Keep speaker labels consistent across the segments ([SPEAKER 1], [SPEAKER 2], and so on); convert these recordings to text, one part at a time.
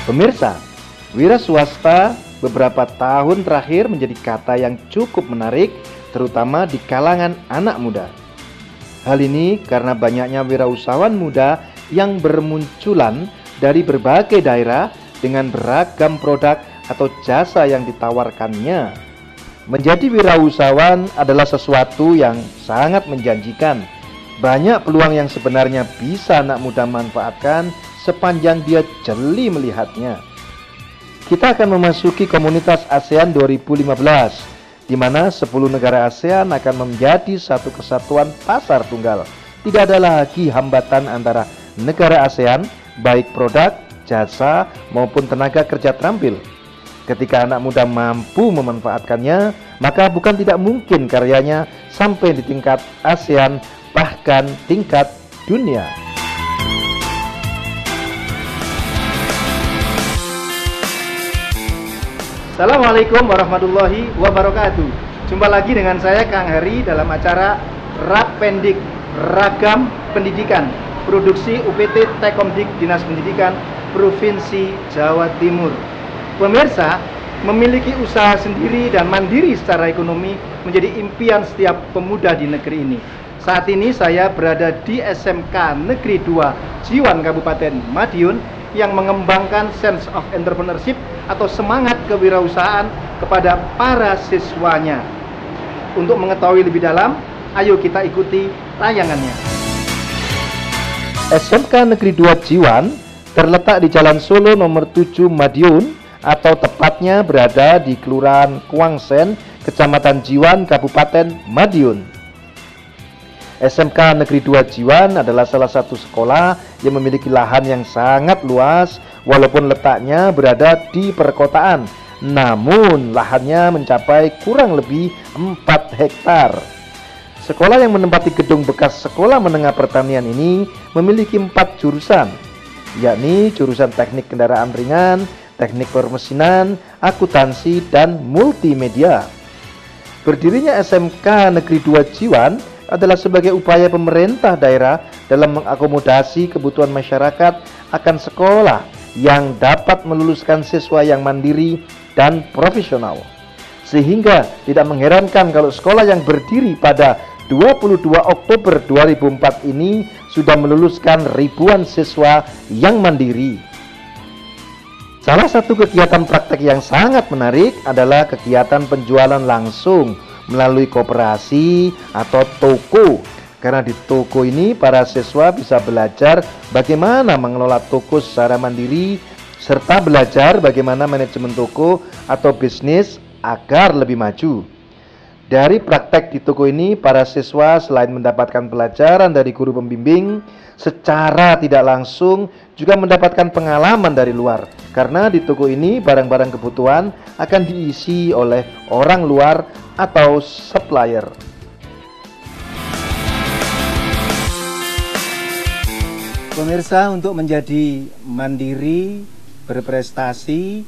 [SPEAKER 1] Pemirsa, wira swasta beberapa tahun terakhir menjadi kata yang cukup menarik, terutama di kalangan anak muda. Hal ini karena banyaknya wirausahawan muda yang bermunculan dari berbagai daerah dengan beragam produk atau jasa yang ditawarkannya. Menjadi wirausahawan adalah sesuatu yang sangat menjanjikan. Banyak peluang yang sebenarnya bisa anak muda manfaatkan sepanjang dia jeli melihatnya. Kita akan memasuki komunitas ASEAN 2015, di mana 10 negara ASEAN akan menjadi satu kesatuan pasar tunggal. Tidak ada lagi hambatan antara negara ASEAN, baik produk, jasa, maupun tenaga kerja terampil. Ketika anak muda mampu memanfaatkannya, maka bukan tidak mungkin karyanya sampai di tingkat ASEAN, bahkan tingkat dunia. Assalamualaikum warahmatullahi wabarakatuh. Jumpa lagi dengan saya Kang Hari dalam acara Rappendik, Ragam Pendidikan, produksi UPT Tekomdik Dinas Pendidikan Provinsi Jawa Timur. Pemirsa, memiliki usaha sendiri dan mandiri secara ekonomi menjadi impian setiap pemuda di negeri ini. Saat ini saya berada di SMK Negeri 2 Jiwan Kabupaten Madiun yang mengembangkan sense of entrepreneurship atau semangat kewirausahaan kepada para siswanya. Untuk mengetahui lebih dalam, ayo kita ikuti tayangannya. SMK Negeri 2 Jiwan terletak di Jalan Solo nomor 7 Madiun, atau tepatnya berada di Kelurahan Kuangsen, Kecamatan Jiwan, Kabupaten Madiun. SMK Negeri 2 Jiwan adalah salah satu sekolah yang memiliki lahan yang sangat luas, walaupun letaknya berada di perkotaan. Namun lahannya mencapai kurang lebih 4 hektar. Sekolah yang menempati gedung bekas sekolah menengah pertanian ini memiliki 4 jurusan, yakni jurusan teknik kendaraan ringan, teknik permesinan, akuntansi, dan multimedia. Berdirinya SMK Negeri 2 Jiwan adalah sebagai upaya pemerintah daerah dalam mengakomodasi kebutuhan masyarakat akan sekolah yang dapat meluluskan siswa yang mandiri dan profesional. Sehingga tidak mengherankan kalau sekolah yang berdiri pada 22 Oktober 2004 ini sudah meluluskan ribuan siswa yang mandiri. Salah satu kegiatan praktek yang sangat menarik adalah kegiatan penjualan langsung melalui koperasi atau toko. Karena di toko ini para siswa bisa belajar bagaimana mengelola toko secara mandiri, serta belajar bagaimana manajemen toko atau bisnis agar lebih maju. Dari praktek di toko ini, para siswa selain mendapatkan pelajaran dari guru pembimbing, secara tidak langsung juga mendapatkan pengalaman dari luar. Karena di toko ini barang-barang kebutuhan akan diisi oleh orang luar atau supplier. Pemirsa, untuk menjadi mandiri, berprestasi,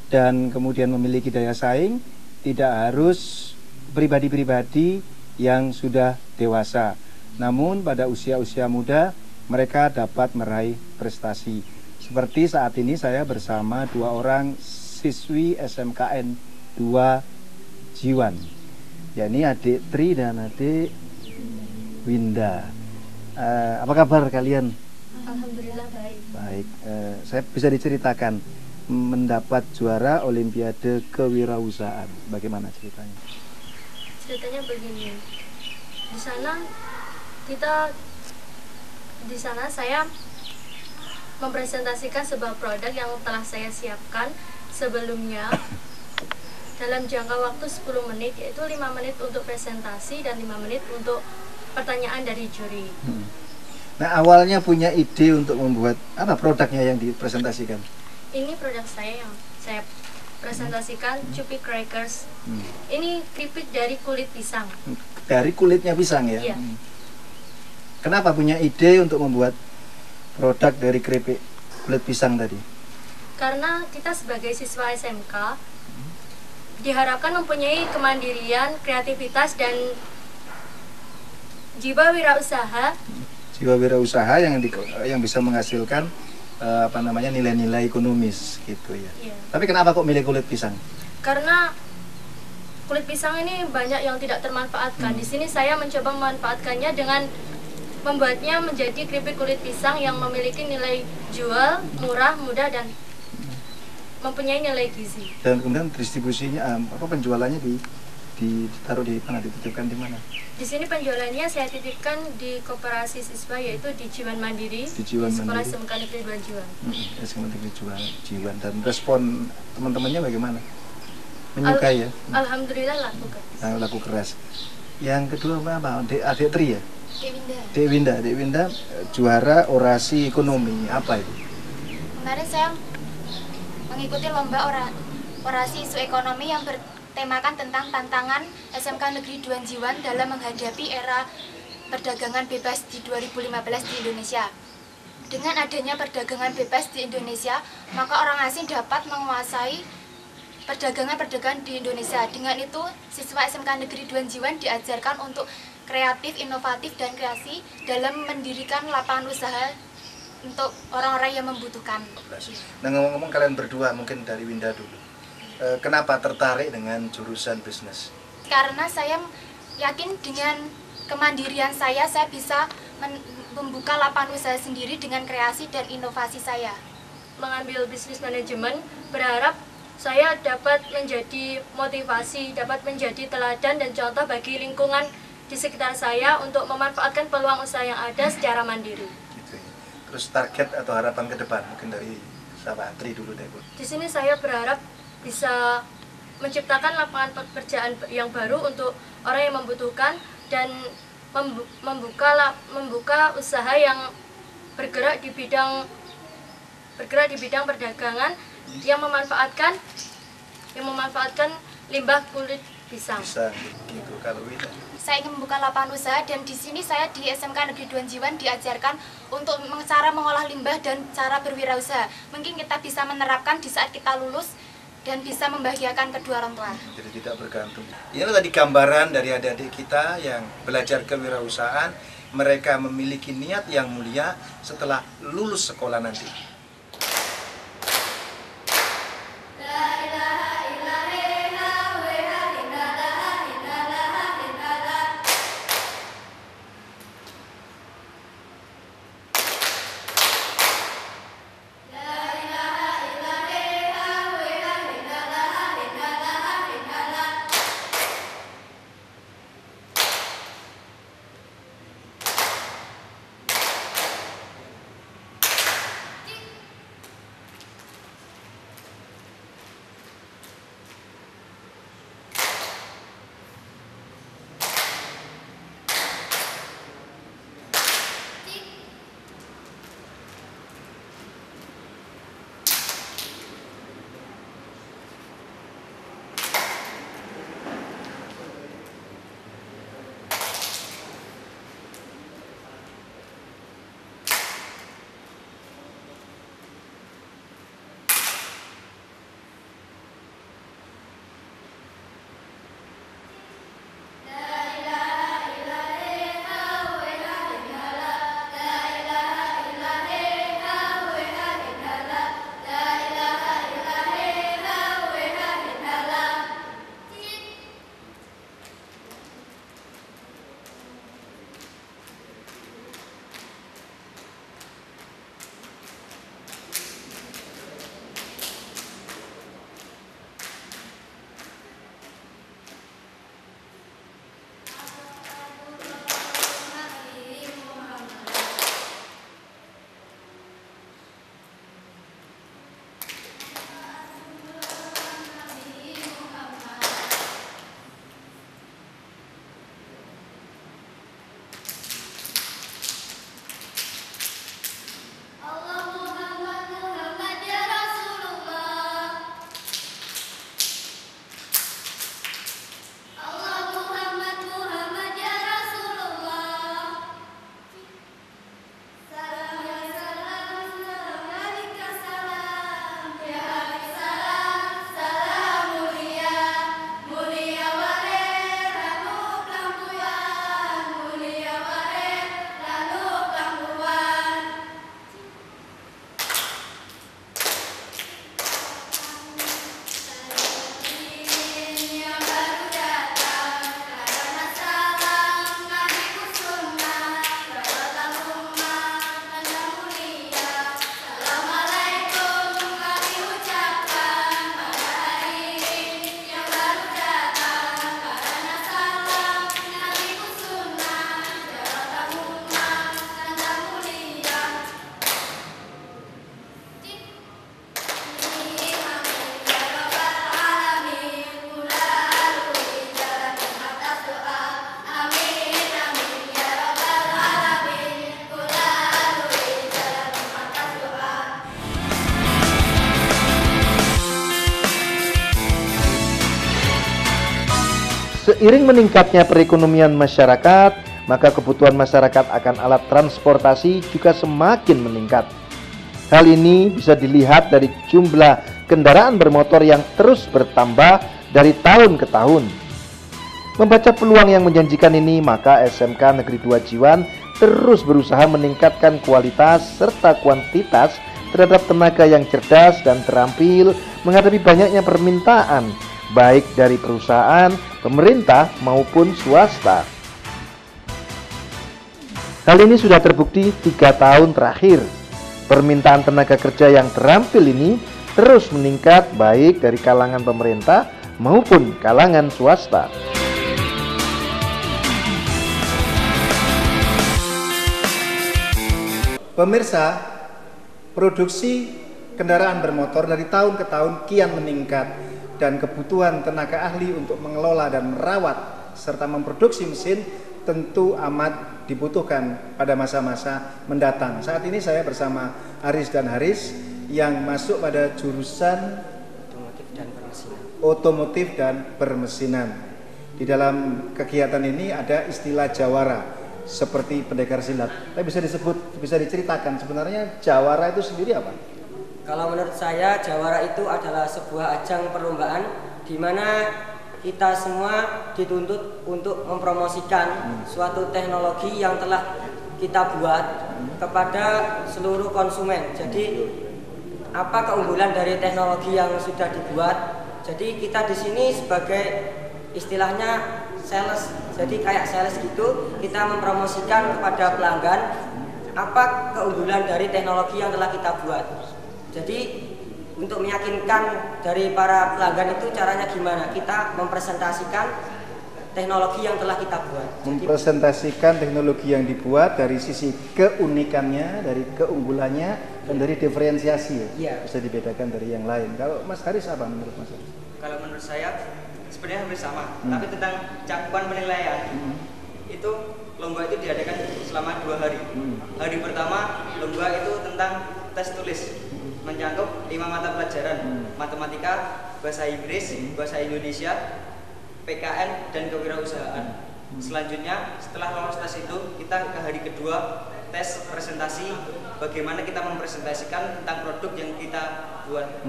[SPEAKER 1] dan kemudian memiliki daya saing, tidak harus pribadi-pribadi yang sudah dewasa. Namun pada usia-usia muda mereka dapat meraih prestasi. Seperti saat ini saya bersama 2 orang siswi SMKN 2 Jiwan, yakni adik Tri dan adik Winda. Apa kabar kalian?
[SPEAKER 2] Alhamdulillah baik.
[SPEAKER 1] Baik. Saya bisa diceritakan mendapat juara Olimpiade Kewirausahaan. Bagaimana ceritanya?
[SPEAKER 2] Ceritanya begini. Di sana saya mempresentasikan sebuah produk yang telah saya siapkan sebelumnya dalam jangka waktu 10 menit, yaitu 5 menit untuk presentasi dan 5 menit untuk pertanyaan dari juri.
[SPEAKER 1] Nah, awalnya punya ide untuk membuat apa produknya yang dipresentasikan? Ini
[SPEAKER 2] produk saya yang saya presentasikan, Cupi Crackers. Ini keripik dari kulit pisang.
[SPEAKER 1] Dari kulitnya pisang ya?
[SPEAKER 2] Iya.
[SPEAKER 1] Kenapa punya ide untuk membuat produk dari keripik kulit pisang tadi?
[SPEAKER 2] Karena kita sebagai siswa SMK diharapkan mempunyai kemandirian, kreativitas, dan jiwa wirausaha.
[SPEAKER 1] Jiwa wirausaha yang bisa menghasilkan apa namanya, nilai-nilai ekonomis gitu ya.
[SPEAKER 2] Iya.
[SPEAKER 1] Tapi kenapa kok milih kulit pisang?
[SPEAKER 2] Karena kulit pisang ini banyak yang tidak termanfaatkan. Di sini saya mencoba memanfaatkannya dengan membuatnya menjadi keripik kulit pisang yang memiliki nilai jual murah, mudah, dan mempunyai nilai gizi.
[SPEAKER 1] Dan kemudian distribusinya, penjualannya ditaruh di mana, dititipkan di mana?
[SPEAKER 2] Di sini penjualannya saya titipkan di koperasi siswa, yaitu di Jiwan Mandiri,
[SPEAKER 1] Di Jiwan
[SPEAKER 2] Sekolah
[SPEAKER 1] Mandiri.
[SPEAKER 2] SMK Negeri 2 Jiwan.
[SPEAKER 1] SMK Negeri Jiwan. Dan respon teman-temannya bagaimana? Menyukai ya?
[SPEAKER 2] Alhamdulillah laku kan.
[SPEAKER 1] Laku keras. Yang kedua apa? Adik Tri ya?
[SPEAKER 3] Dek Winda.
[SPEAKER 1] Dek Winda juara orasi ekonomi. Apa itu?
[SPEAKER 3] Kemarin saya mengikuti lomba orasi isu ekonomi yang bertemakan tentang tantangan SMK Negeri 2 Jiwan dalam menghadapi era perdagangan bebas di 2015 di Indonesia. Dengan adanya perdagangan bebas di Indonesia, maka orang asing dapat menguasai perdagangan di Indonesia. Dengan itu, siswa SMK Negeri 2 Jiwan diajarkan untuk kreatif, inovatif, dan kreasi dalam mendirikan lapangan usaha untuk orang-orang yang membutuhkan.
[SPEAKER 1] Nah, ngomong-ngomong kalian berdua, mungkin dari Winda dulu. Kenapa tertarik dengan jurusan bisnis?
[SPEAKER 3] Karena saya yakin dengan kemandirian saya bisa membuka lapangan usaha sendiri dengan kreasi dan inovasi saya.
[SPEAKER 2] Mengambil bisnis manajemen, berharap saya dapat menjadi motivasi, dapat menjadi teladan dan contoh bagi lingkungan di sekitar saya untuk memanfaatkan peluang usaha yang ada secara mandiri.
[SPEAKER 1] Gitu ya. Terus target atau harapan ke depan, mungkin dari siapa? Tri dulu deh, Bu.
[SPEAKER 2] Di sini saya berharap bisa menciptakan lapangan pekerjaan yang baru untuk orang yang membutuhkan dan membuka usaha yang bergerak di bidang perdagangan yang memanfaatkan limbah kulit pisang.
[SPEAKER 1] Bisa gitu kalau Winda.
[SPEAKER 3] Saya ingin membuka lapangan usaha dan di sini saya di SMK Negeri 2 Jiwan diajarkan untuk cara mengolah limbah dan cara berwirausaha. Mungkin kita bisa menerapkan di saat kita lulus dan bisa membahagiakan kedua orang tua.
[SPEAKER 1] Jadi tidak bergantung. Ini tadi gambaran dari adik-adik kita yang belajar kewirausahaan. Mereka memiliki niat yang mulia setelah lulus sekolah nanti. Seiring meningkatnya perekonomian masyarakat, maka kebutuhan masyarakat akan alat transportasi juga semakin meningkat. Hal ini bisa dilihat dari jumlah kendaraan bermotor yang terus bertambah dari tahun ke tahun. Membaca peluang yang menjanjikan ini, maka SMK Negeri 2 Jiwan terus berusaha meningkatkan kualitas serta kuantitas terhadap tenaga yang cerdas dan terampil menghadapi banyaknya permintaan, baik dari perusahaan, pemerintah maupun swasta. Hal ini sudah terbukti 3 tahun terakhir. Permintaan tenaga kerja yang terampil ini terus meningkat baik dari kalangan pemerintah maupun kalangan swasta.
[SPEAKER 4] Pemirsa, produksi kendaraan bermotor dari tahun ke tahun kian meningkat dan kebutuhan tenaga ahli untuk mengelola dan merawat serta memproduksi mesin tentu amat dibutuhkan pada masa-masa mendatang. Saat ini saya bersama Aris dan Haris yang masuk pada jurusan otomotif dan permesinan. Di dalam kegiatan ini ada istilah jawara seperti pendekar silat. Tapi bisa diceritakan sebenarnya jawara itu sendiri apa?
[SPEAKER 5] Kalau menurut saya, jawara itu adalah sebuah ajang perlombaan di mana kita semua dituntut untuk mempromosikan suatu teknologi yang telah kita buat kepada seluruh konsumen. Jadi, apa keunggulan dari teknologi yang sudah dibuat? Jadi, kita di sini sebagai istilahnya sales. Jadi kayak sales gitu, kita mempromosikan kepada pelanggan apa keunggulan dari teknologi yang telah kita buat. Jadi untuk meyakinkan dari para pelanggan itu caranya gimana? Kita mempresentasikan teknologi yang telah kita buat.
[SPEAKER 4] Mempresentasikan teknologi yang dibuat dari sisi keunikannya, dari keunggulannya, dan dari diferensiasi.
[SPEAKER 5] Iya.
[SPEAKER 4] Bisa dibedakan dari yang lain. Kalau Mas Haris apa menurut Mas Haris?
[SPEAKER 6] Kalau menurut saya sebenarnya hampir sama, tapi tentang cakupan penilaian itu lomba itu diadakan selama 2 hari. Hari pertama lomba itu tentang tes tulis, mencakup 5 mata pelajaran, matematika, bahasa Inggris, bahasa Indonesia, PKN, dan kewirausahaan. Selanjutnya setelah lolos tes itu kita ke hari kedua tes presentasi, bagaimana kita mempresentasikan tentang produk yang kita buat.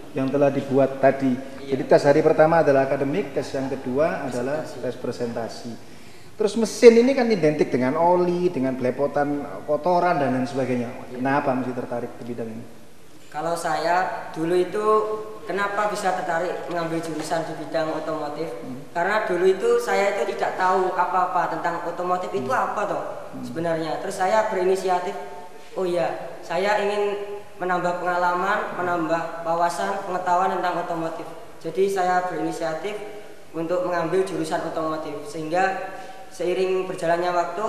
[SPEAKER 4] Yang telah dibuat tadi. Jadi tes hari pertama adalah akademik, tes yang kedua adalah tes presentasi. Terus mesin ini kan identik dengan oli, dengan belepotan kotoran dan lain sebagainya. Kenapa mesti tertarik ke bidang ini?
[SPEAKER 5] Kalau saya dulu itu kenapa bisa tertarik mengambil jurusan di bidang otomotif? Karena dulu itu saya itu tidak tahu apa-apa tentang otomotif itu apa toh sebenarnya. Terus saya berinisiatif, oh iya, saya ingin menambah pengalaman, menambah wawasan, pengetahuan tentang otomotif. Jadi saya berinisiatif untuk mengambil jurusan otomotif, sehingga seiring berjalannya waktu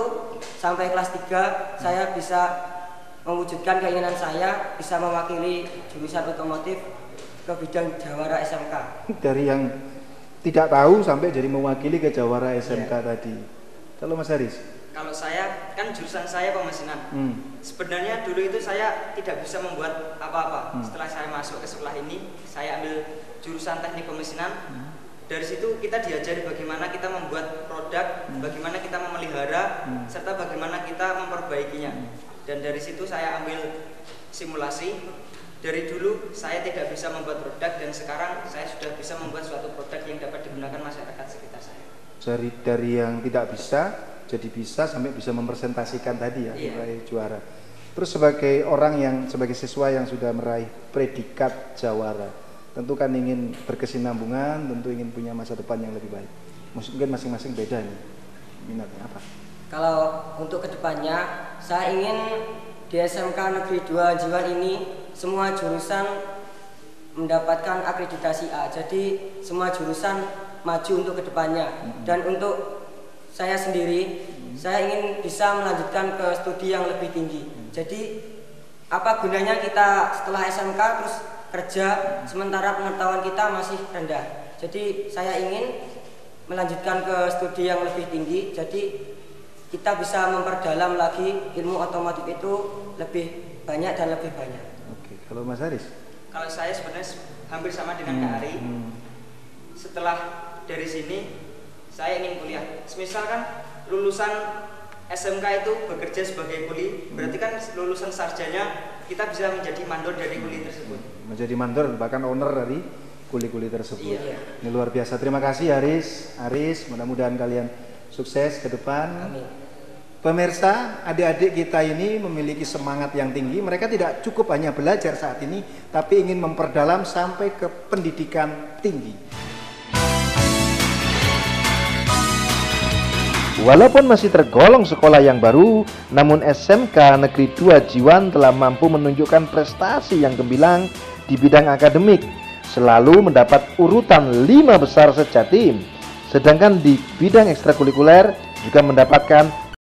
[SPEAKER 5] sampai kelas 3 saya bisa mewujudkan keinginan saya bisa mewakili jurusan otomotif ke bidang jawara SMK.
[SPEAKER 4] Dari yang tidak tahu sampai jadi mewakili ke jawara SMK tadi. Kalau Mas Haris?
[SPEAKER 6] Kalau saya kan jurusan saya pemesinan. Sebenarnya dulu itu saya tidak bisa membuat apa-apa. Setelah saya masuk ke sekolah ini, saya ambil jurusan teknik pemesinan. Dari situ kita diajari bagaimana kita membuat produk, bagaimana kita memelihara, serta bagaimana kita memperbaikinya. Dan dari situ saya ambil simulasi. Dari dulu saya tidak bisa membuat produk, dan sekarang saya sudah bisa membuat suatu produk yang dapat digunakan masyarakat sekitar saya.
[SPEAKER 4] Dari yang tidak bisa jadi bisa sampai bisa mempresentasikan tadi ya, meraih juara. Terus sebagai orang yang sebagai siswa yang sudah meraih predikat jawara, tentu kan ingin berkesinambungan, tentu ingin punya masa depan yang lebih baik. Mungkin masing-masing beda nih minatnya apa?
[SPEAKER 5] Kalau untuk kedepannya, saya ingin di SMK Negeri 2 Jiwan ini semua jurusan mendapatkan akreditasi A. Jadi semua jurusan maju untuk kedepannya. Dan untuk saya sendiri, saya ingin bisa melanjutkan ke studi yang lebih tinggi. Jadi apa gunanya kita setelah SMK terus kerja sementara pengetahuan kita masih rendah. Jadi saya ingin melanjutkan ke studi yang lebih tinggi. Jadi kita bisa memperdalam lagi ilmu otomotif itu lebih banyak dan lebih banyak.
[SPEAKER 4] Oke, kalau Mas Haris?
[SPEAKER 6] Kalau saya sebenarnya hampir sama dengan Kak Ari. Setelah dari sini saya ingin kuliah. Semisal kan lulusan SMK itu bekerja sebagai kuli, berarti kan lulusan sarjana kita bisa menjadi mandor dari kuli tersebut.
[SPEAKER 4] Menjadi mandor, bahkan owner dari kuli-kuli tersebut.
[SPEAKER 6] Iya.
[SPEAKER 4] Ini luar biasa. Terima kasih Aris, mudah-mudahan kalian sukses ke depan.
[SPEAKER 5] Amin.
[SPEAKER 4] Pemirsa, adik-adik kita ini memiliki semangat yang tinggi. Mereka tidak cukup hanya belajar saat ini, tapi ingin memperdalam sampai ke pendidikan tinggi.
[SPEAKER 1] Walaupun masih tergolong sekolah yang baru, namun SMK Negeri 2 Jiwan telah mampu menunjukkan prestasi yang gemilang di bidang akademik, selalu mendapat urutan 5 besar sejatim. Sedangkan di bidang ekstrakurikuler juga mendapatkan